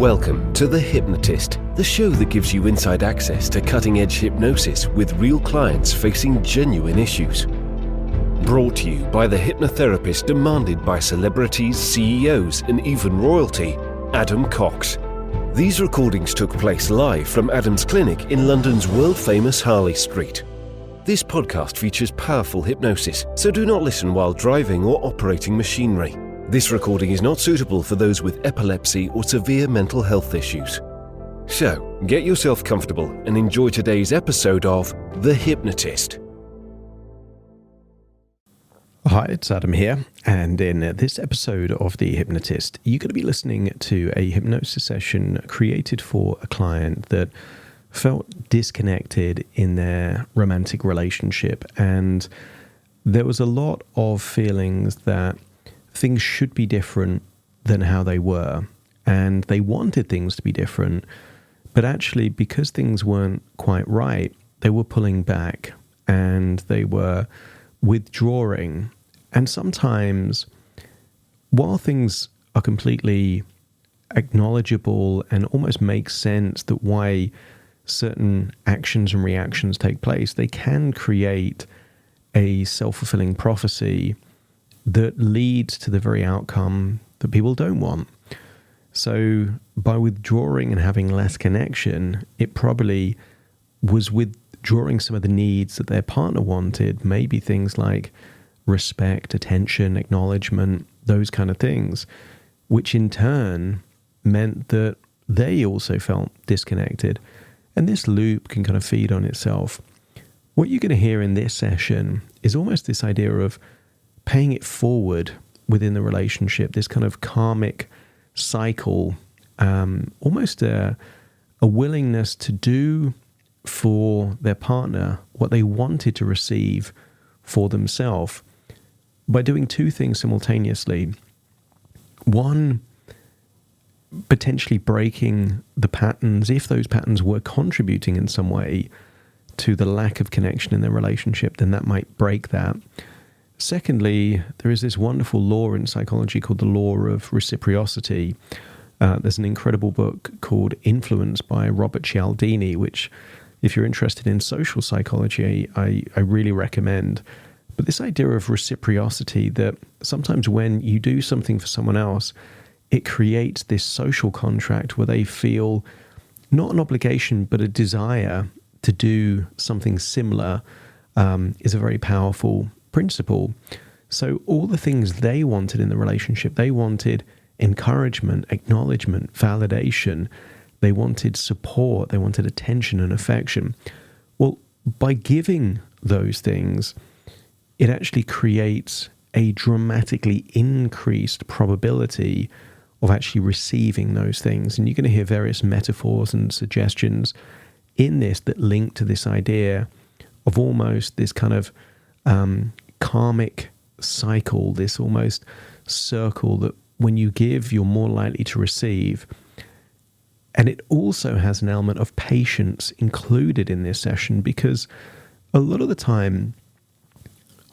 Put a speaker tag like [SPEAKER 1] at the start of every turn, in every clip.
[SPEAKER 1] Welcome to The Hypnotist, the show that gives you inside access to cutting-edge hypnosis with real clients facing genuine issues. Brought to you by the hypnotherapist demanded by celebrities, CEOs, and even royalty, Adam Cox. These recordings took place live from Adam's clinic in London's world-famous Harley Street. This podcast features powerful hypnosis, so do not listen while driving or operating machinery. This recording is not suitable for those with epilepsy or severe mental health issues. So, get yourself comfortable and enjoy today's episode of The Hypnotist.
[SPEAKER 2] Hi, it's Adam here, and in this episode of The Hypnotist, you're going to be listening to a hypnosis session created for a client that felt disconnected in their romantic relationship, and there was a lot of feelings that things should be different than how they were, and they wanted things to be different, but actually because things weren't quite right, they were pulling back and they were withdrawing. And sometimes, while things are completely acknowledgeable and almost make sense that why certain actions and reactions take place, they can create a self-fulfilling prophecy that leads to the very outcome that people don't want. So by withdrawing and having less connection, it probably was withdrawing some of the needs that their partner wanted, maybe things like respect, attention, acknowledgement, those kind of things, which in turn meant that they also felt disconnected. And this loop can kind of feed on itself. What you're going to hear in this session is almost this idea of paying it forward within the relationship, this kind of karmic cycle, almost a willingness to do for their partner what they wanted to receive for themselves by doing two things simultaneously. One, potentially breaking the patterns, if those patterns were contributing in some way to the lack of connection in their relationship, then that might break that. Secondly, there is this wonderful law in psychology called the law of reciprocity. There's an incredible book called Influence by Robert Cialdini, which, if you're interested in social psychology, I really recommend. But this idea of reciprocity, that sometimes when you do something for someone else, it creates this social contract where they feel not an obligation, but a desire to do something similar, is a very powerful principle. So all the things they wanted in the relationship, they wanted encouragement, acknowledgement, validation, they wanted support, they wanted attention and affection. Well, by giving those things, it actually creates a dramatically increased probability of actually receiving those things. And you're going to hear various metaphors and suggestions in this that link to this idea of almost this kind of karmic cycle, this almost circle that when you give, you're more likely to receive. And it also has an element of patience included in this session, because a lot of the time,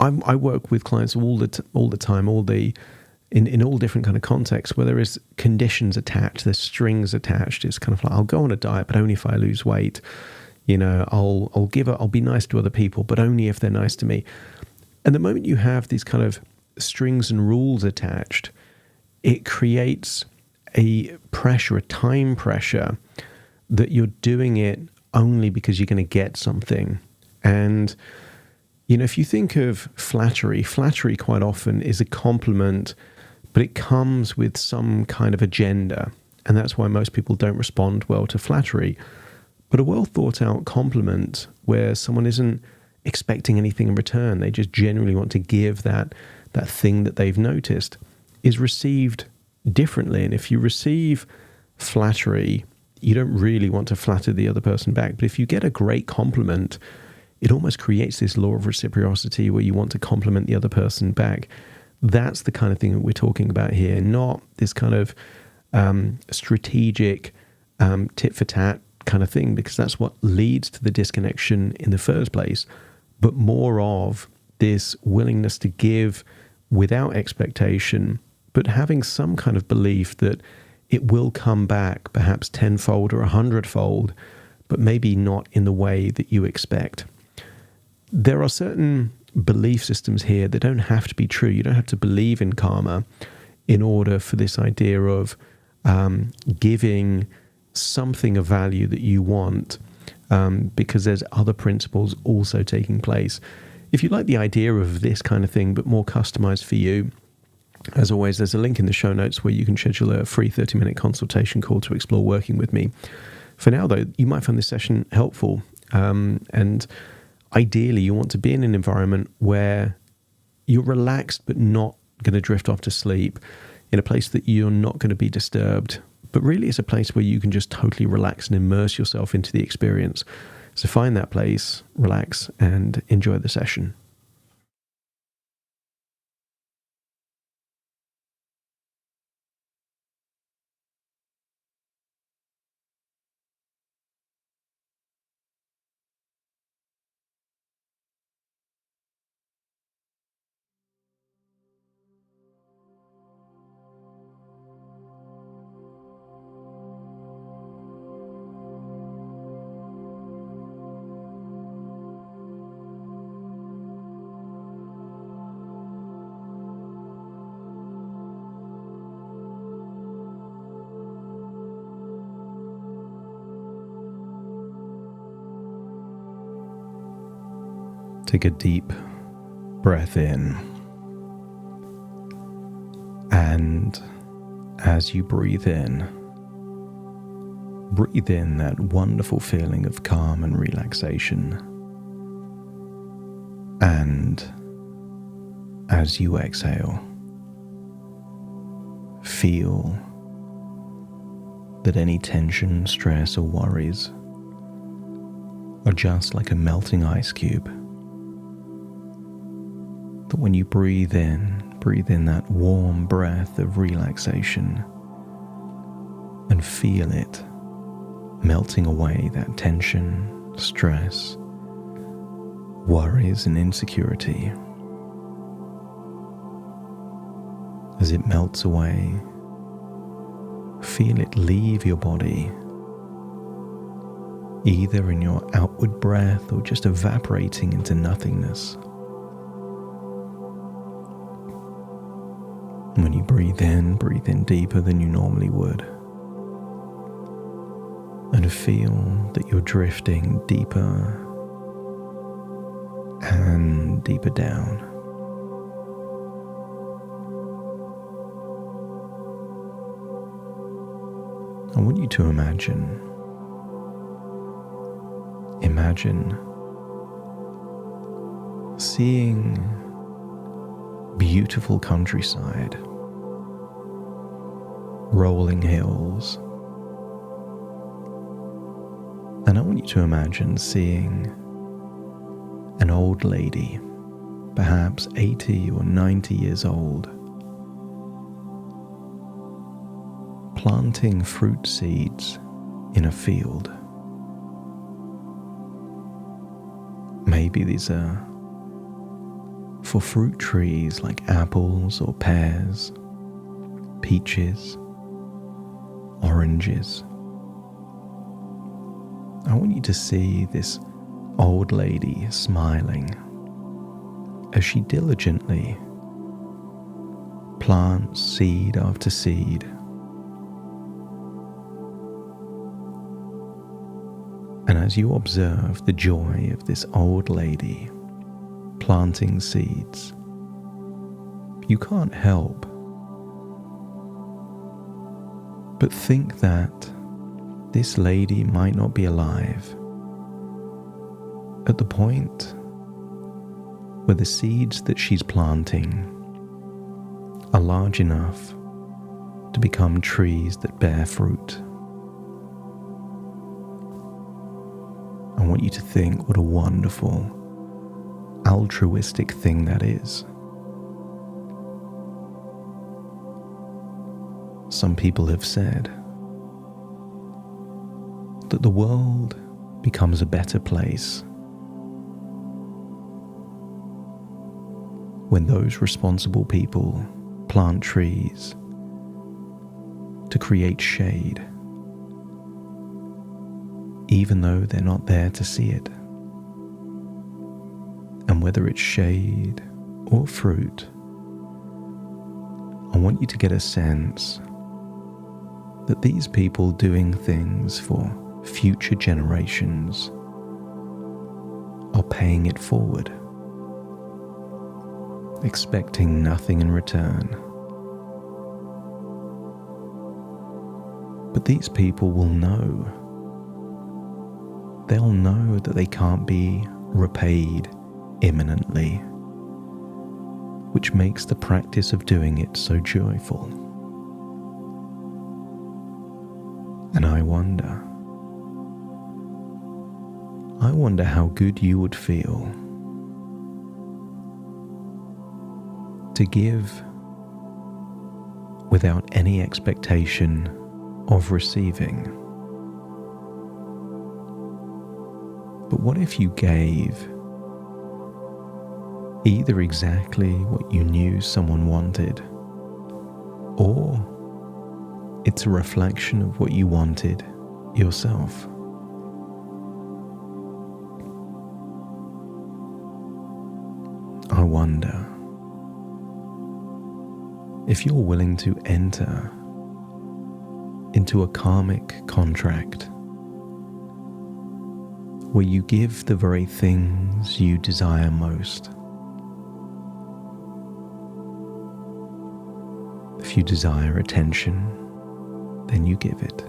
[SPEAKER 2] I work with clients all the time, in all different kind of contexts where there is conditions attached, there's strings attached. It's kind of like, I'll go on a diet, but only if I lose weight. You know, I'll be nice to other people, but only if they're nice to me. And the moment you have these kind of strings and rules attached, it creates a pressure, a time pressure, that you're doing it only because you're going to get something. And, you know, if you think of flattery quite often is a compliment, but it comes with some kind of agenda. And that's why most people don't respond well to flattery. But a well thought out compliment where someone isn't expecting anything in return, they just genuinely want to give that thing that they've noticed, is received differently. And if you receive flattery, you don't really want to flatter the other person back. But if you get a great compliment, it almost creates this law of reciprocity where you want to compliment the other person back. That's the kind of thing that we're talking about here, not this kind of strategic tit for tat kind of thing, because that's what leads to the disconnection in the first place, but more of this willingness to give without expectation, but having some kind of belief that it will come back perhaps tenfold or 100-fold, but maybe not in the way that you expect. There are certain belief systems here that don't have to be true. You don't have to believe in karma in order for this idea of giving something of value that you want, because there's other principles also taking place. If you like the idea of this kind of thing, but more customized for you, as always, there's a link in the show notes where you can schedule a free 30-minute consultation call to explore working with me. For now, though, you might find this session helpful. And ideally, you want to be in an environment where you're relaxed but not going to drift off to sleep, in a place that you're not going to be disturbed, but really it's a place where you can just totally relax and immerse yourself into the experience. So find that place, relax, and enjoy the session. Take a deep breath in, and as you breathe in that wonderful feeling of calm and relaxation. And as you exhale, feel that any tension, stress, or worries are just like a melting ice cube. That when you breathe in that warm breath of relaxation and feel it melting away that tension, stress, worries, and insecurity. As it melts away, feel it leave your body, either in your outward breath or just evaporating into nothingness. When you breathe in deeper than you normally would. And feel that you're drifting deeper and deeper down. I want you to imagine seeing beautiful countryside, rolling hills, and I want you to imagine seeing an old lady, perhaps 80 or 90 years old, planting fruit seeds in a field. Maybe these are for fruit trees like apples or pears, peaches, oranges. I want you to see this old lady smiling as she diligently plants seed after seed. And as you observe the joy of this old lady planting seeds, you can't help but think that this lady might not be alive at the point where the seeds that she's planting are large enough to become trees that bear fruit. I want you to think what a wonderful, altruistic thing that is. Some people have said that the world becomes a better place when those responsible people plant trees to create shade, even though they're not there to see it. And whether it's shade or fruit, I want you to get a sense that these people doing things for future generations are paying it forward, expecting nothing in return. But these people will know. They'll know that they can't be repaid imminently, which makes the practice of doing it so joyful. And I wonder how good you would feel to give without any expectation of receiving. But what if you gave either exactly what you knew someone wanted, or it's a reflection of what you wanted yourself? I wonder if you're willing to enter into a karmic contract where you give the very things you desire most. If you desire attention, then you give it.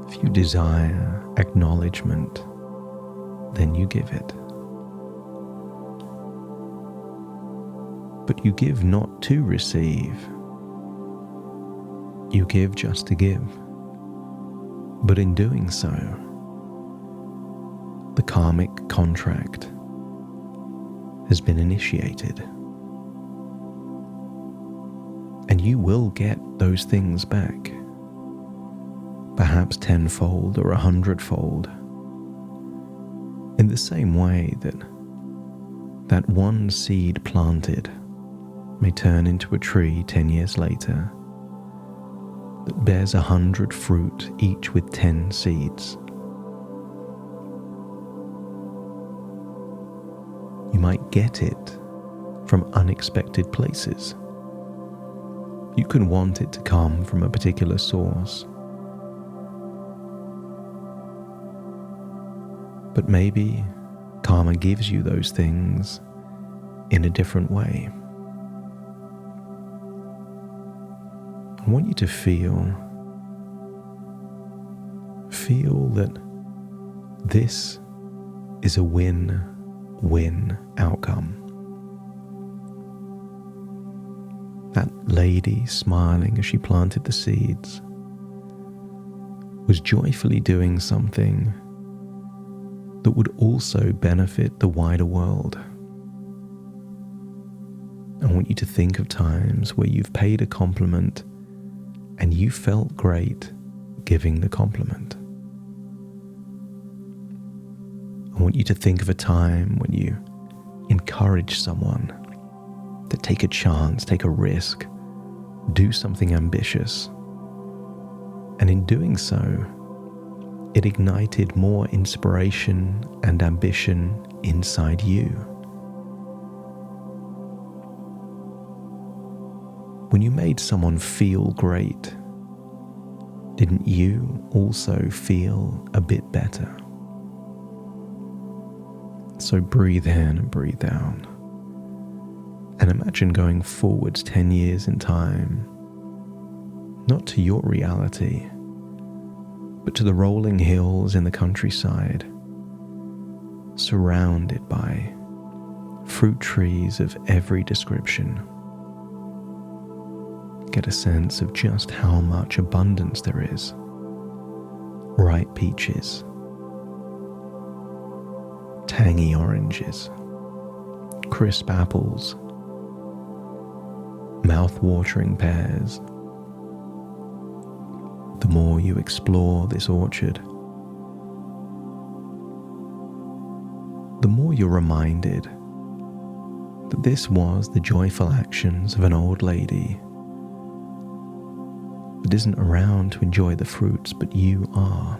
[SPEAKER 2] If you desire acknowledgement, then you give it. But you give not to receive. You give just to give. But in doing so, the karmic contract has been initiated. And you will get those things back, perhaps tenfold or 100-fold, in the same way that that one seed planted may turn into a tree 10 years later that bears 100 fruit, each with 10 seeds. You might get it from unexpected places. You can want it to come from a particular source. But maybe karma gives you those things in a different way. I want you to feel that this is a win-win outcome. That lady smiling as she planted the seeds was joyfully doing something that would also benefit the wider world. I want you to think of times where you've paid a compliment and you felt great giving the compliment. I want you to think of a time when you encourage someone to take a chance, take a risk, do something ambitious. And in doing so, it ignited more inspiration and ambition inside you. When you made someone feel great, didn't you also feel a bit better? So breathe in and breathe out. And imagine going forwards 10 years in time, not to your reality, but to the rolling hills in the countryside, surrounded by fruit trees of every description. Get a sense of just how much abundance there is. Ripe peaches, tangy oranges, crisp apples, mouth-watering pears. The more you explore this orchard, the more you're reminded that this was the joyful actions of an old lady that isn't around to enjoy the fruits, but you are.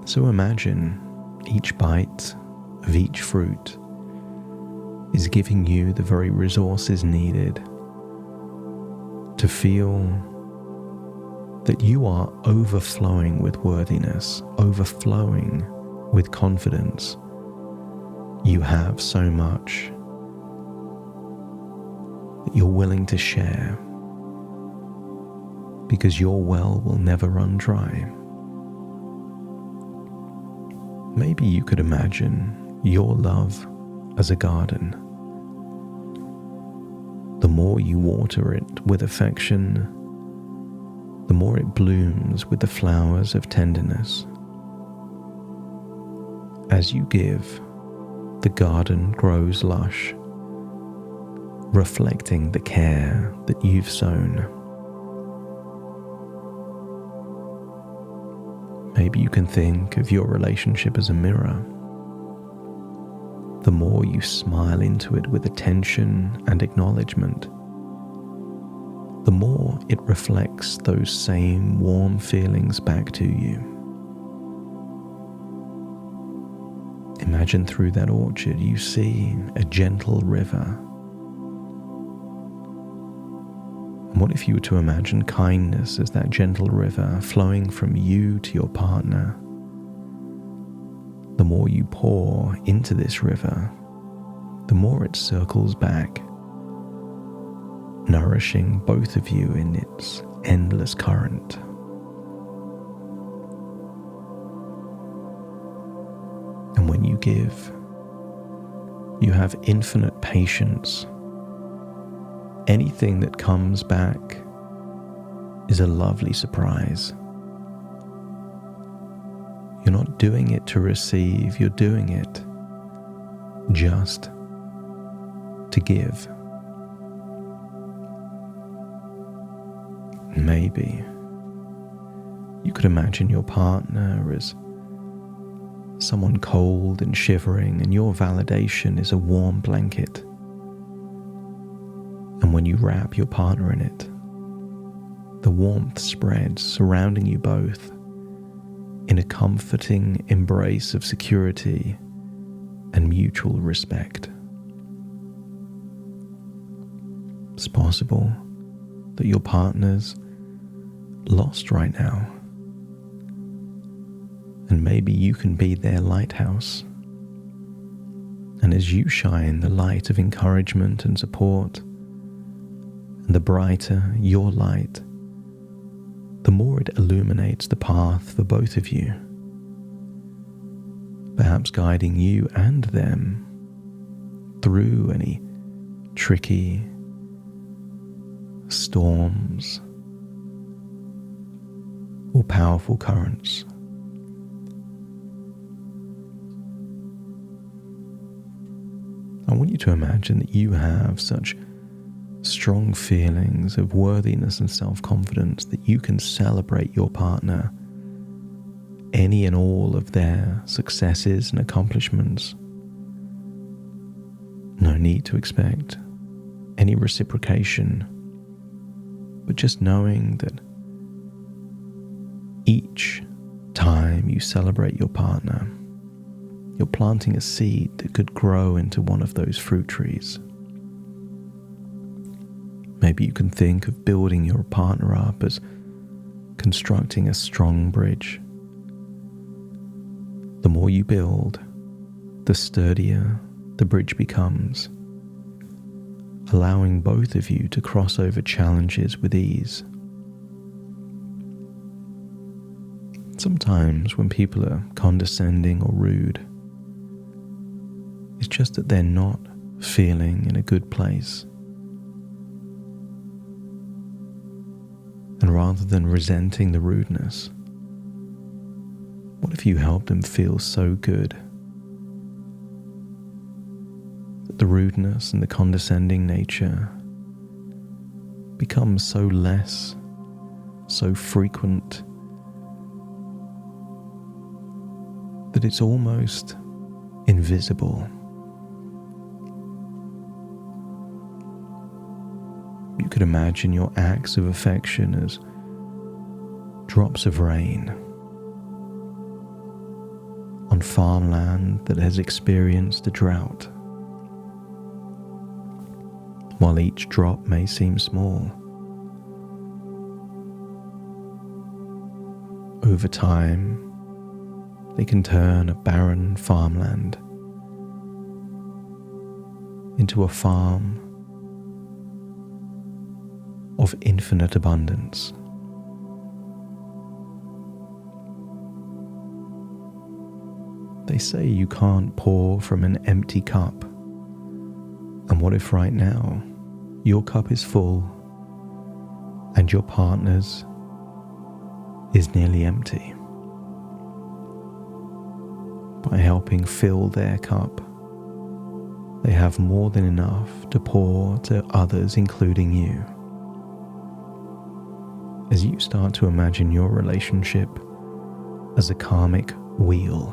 [SPEAKER 2] So imagine each bite of each fruit is giving you the very resources needed to feel that you are overflowing with worthiness, overflowing with confidence. You have so much that you're willing to share because your well will never run dry. Maybe you could imagine your love as a garden. The more you water it with affection, the more it blooms with the flowers of tenderness. As you give, the garden grows lush, reflecting the care that you've sown. Maybe you can think of your relationship as a mirror. The more you smile into it with attention and acknowledgement, the more it reflects those same warm feelings back to you. Imagine through that orchard you see a gentle river. And what if you were to imagine kindness as that gentle river flowing from you to your partner? The more you pour into this river, the more it circles back, nourishing both of you in its endless current. And when you give, you have infinite patience. Anything that comes back is a lovely surprise. You're not doing it to receive, you're doing it just to give. Maybe you could imagine your partner as someone cold and shivering, and your validation is a warm blanket. And when you wrap your partner in it, the warmth spreads, surrounding you both in a comforting embrace of security and mutual respect. It's possible that your partner's lost right now, and maybe you can be their lighthouse. And as you shine the light of encouragement and support, and the brighter your light, the more it illuminates the path for both of you, perhaps guiding you and them through any tricky storms or powerful currents. I want you to imagine that you have such strong feelings of worthiness and self-confidence that you can celebrate your partner, any and all of their successes and accomplishments. No need to expect any reciprocation, but just knowing that each time you celebrate your partner, you're planting a seed that could grow into one of those fruit trees. Maybe you can think of building your partner up as constructing a strong bridge. The more you build, the sturdier the bridge becomes, allowing both of you to cross over challenges with ease. Sometimes when people are condescending or rude, it's just that they're not feeling in a good place. And rather than resenting the rudeness, what if you help them feel so good that the rudeness and the condescending nature becomes so less, so frequent, that it's almost invisible? You can could imagine your acts of affection as drops of rain on farmland that has experienced a drought. While each drop may seem small, over time they can turn a barren farmland into a farm of infinite abundance. They say you can't pour from an empty cup. And what if right now your cup is full and your partner's is nearly empty? By helping fill their cup, they have more than enough to pour to others, including you. As you start to imagine your relationship as a karmic wheel,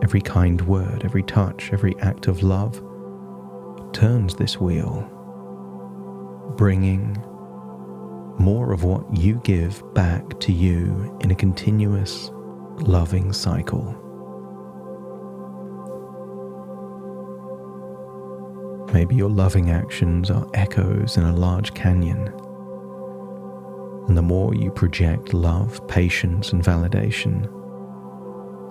[SPEAKER 2] every kind word, every touch, every act of love turns this wheel, bringing more of what you give back to you in a continuous, loving cycle. Maybe your loving actions are echoes in a large canyon, and the more you project love, patience, and validation,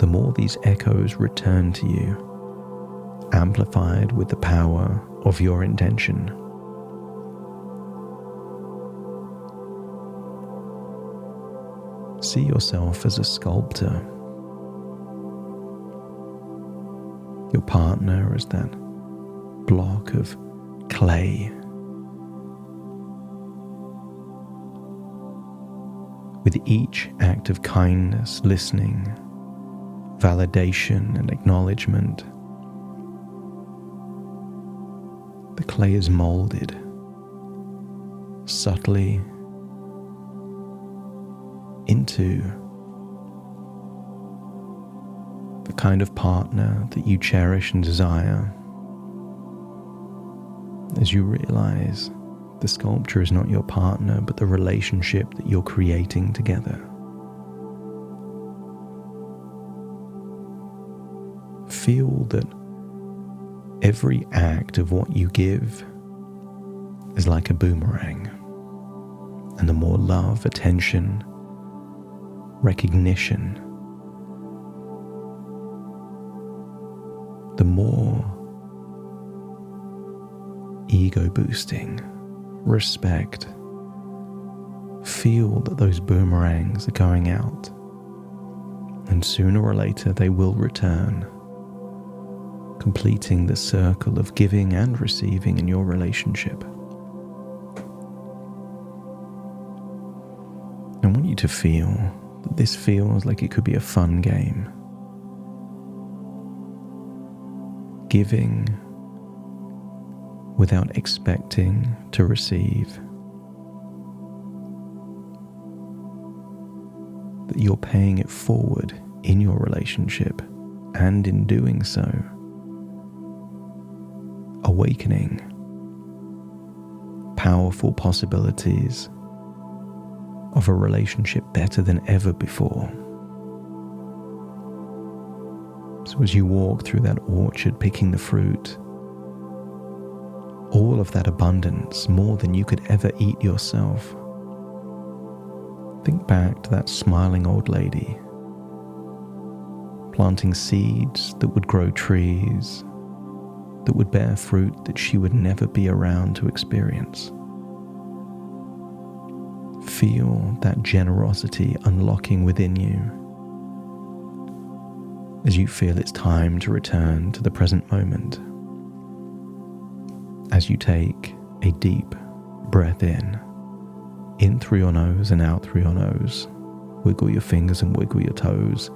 [SPEAKER 2] the more these echoes return to you, amplified with the power of your intention. See yourself as a sculptor, your partner as that block of clay. With each act of kindness, listening, validation, and acknowledgement, the clay is molded subtly into the kind of partner that you cherish and desire. As you realize the sculpture is not your partner, but the relationship that you're creating together. Feel that every act of what you give is like a boomerang, and the more love, attention, recognition, the more ego boosting, respect. Feel that those boomerangs are going out, and sooner or later they will return, completing the circle of giving and receiving in your relationship. I want you to feel that this feels like it could be a fun game. Giving without expecting to receive. That you're paying it forward in your relationship, and in doing so, awakening powerful possibilities of a relationship better than ever before. So as you walk through that orchard picking the fruit, all of that abundance, more than you could ever eat yourself. Think back to that smiling old lady, planting seeds that would grow trees, that would bear fruit that she would never be around to experience. Feel that generosity unlocking within you as you feel it's time to return to the present moment. As you take a deep breath in through your nose and out through your nose, wiggle your fingers and wiggle your toes,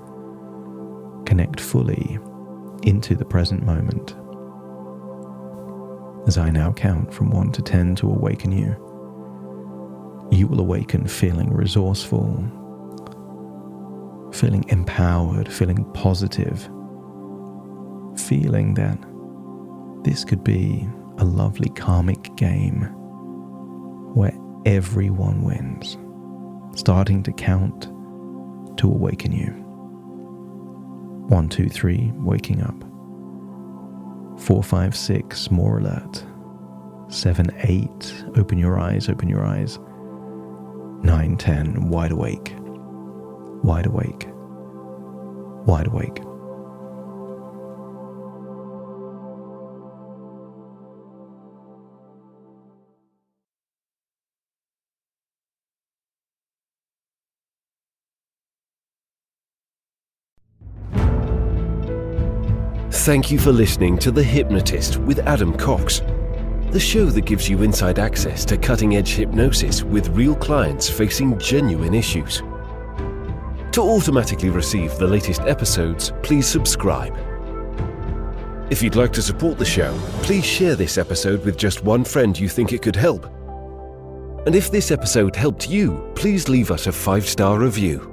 [SPEAKER 2] connect fully into the present moment. As I now count from 1 to 10 to awaken you, you will awaken feeling resourceful, feeling empowered, feeling positive, feeling that this could be a lovely karmic game where everyone wins, starting to count to awaken you. 1, 2, 3, waking up. 4, 5, 6, more alert. 7, 8, open your eyes, open your eyes. 9, 10, wide awake, wide awake, wide awake.
[SPEAKER 1] Thank you for listening to The Hypnotist with Adam Cox, the show that gives you inside access to cutting-edge hypnosis with real clients facing genuine issues. To automatically receive the latest episodes, please subscribe. If you'd like to support the show, please share this episode with just one friend you think it could help. And if this episode helped you, please leave us a 5-star review.